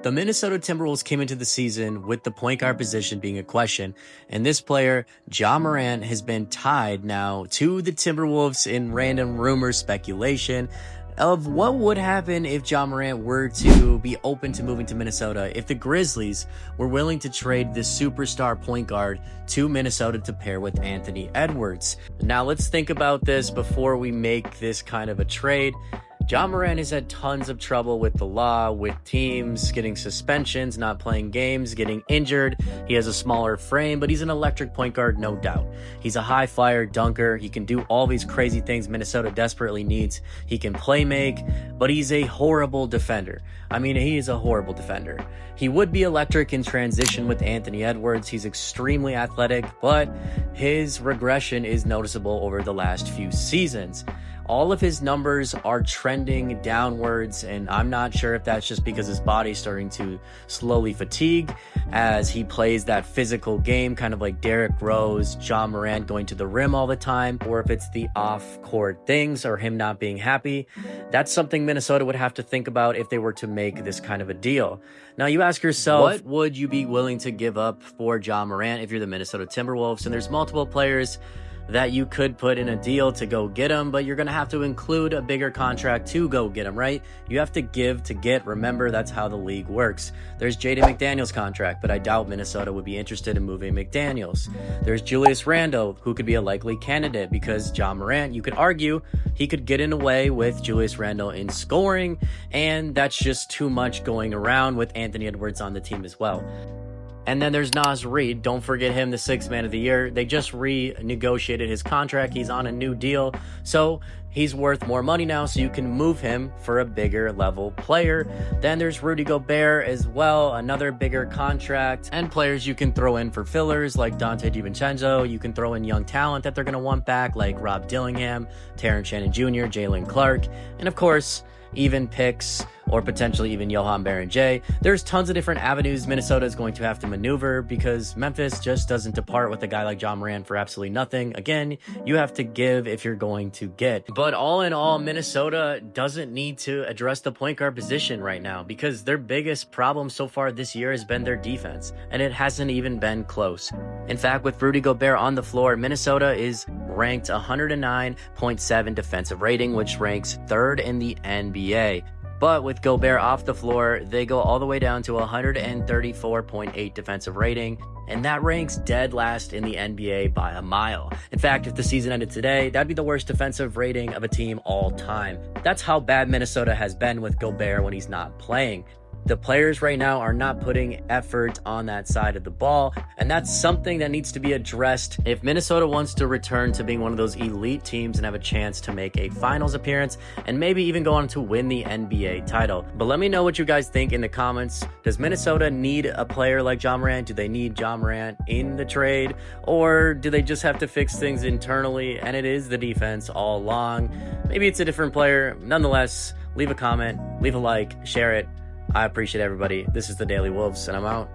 The Minnesota Timberwolves came into the season with the point guard position being a question, and this player, Morant, has been tied now to the Timberwolves in random rumor speculation of what would happen if Morant were to be open to moving to Minnesota if the Grizzlies were willing to trade this superstar point guard to Minnesota to pair with Anthony Edwards. Now let's think about this before we make this kind of a trade. Morant has had tons of trouble with the law, with teams getting suspensions, not playing games, getting injured. He has a smaller frame, but he's an electric point guard, no doubt. He's a high flyer dunker. He can do all these crazy things Minnesota desperately needs. He can play make, but he's a horrible defender. I mean, he is a horrible defender. He would be electric in transition with Anthony Edwards. He's extremely athletic, but his regression is noticeable over the last few seasons. All of his numbers are trending downwards, and I'm not sure if that's just because his body's starting to slowly fatigue as he plays that physical game, kind of like Derrick Rose, Morant going to the rim all the time, or if it's the off-court things or him not being happy. That's something Minnesota would have to think about if they were to make this kind of a deal. Now, you ask yourself, what would you be willing to give up for Morant if you're the Minnesota Timberwolves? And there's multiple players that you could put in a deal to go get him, but you're going to have to include a bigger contract to go get him, right? You have to give to get. Remember, that's how the league works. There's Jaden McDaniels' contract, but I doubt Minnesota would be interested in moving McDaniels. There's Julius Randle, who could be a likely candidate because Morant, you could argue, he could get in a way with Julius Randle in scoring, and that's just too much going around with Anthony Edwards on the team as well. And then there's Naz Reid. Don't forget him, the sixth man of the year. They just renegotiated his contract. He's on a new deal. So he's worth more money now, so you can move him for a bigger level player. Then there's Rudy Gobert as well, another bigger contract. And players you can throw in for fillers like Dante DiVincenzo. You can throw in young talent that they're going to want back like Rob Dillingham, Terrence Shannon Jr., Jalen Clark. And of course, even picks or potentially even Johan Berenger. There's tons of different avenues Minnesota is going to have to maneuver because Memphis just doesn't depart with a guy like Morant for absolutely nothing. Again, you have to give if you're going to get. But all in all, Minnesota doesn't need to address the point guard position right now because their biggest problem so far this year has been their defense, and it hasn't even been close. In fact, with Rudy Gobert on the floor, Minnesota is ranked 109.7 defensive rating, which ranks third in the NBA. But with Gobert off the floor, they go all the way down to 134.8 defensive rating, and that ranks dead last in the NBA by a mile. In fact, if the season ended today, that'd be the worst defensive rating of a team all time. That's how bad Minnesota has been with Gobert when he's not playing. The players right now are not putting effort on that side of the ball, and that's something that needs to be addressed if Minnesota wants to return to being one of those elite teams and have a chance to make a finals appearance and maybe even go on to win the NBA title. But let me know what you guys think in the comments. Does Minnesota need a player like Morant? Do they need Morant in the trade? Or do they just have to fix things internally and it is the defense all along? Maybe it's a different player. Nonetheless, leave a comment, leave a like, share it. I appreciate everybody. This is the Daily Wolves, and I'm out.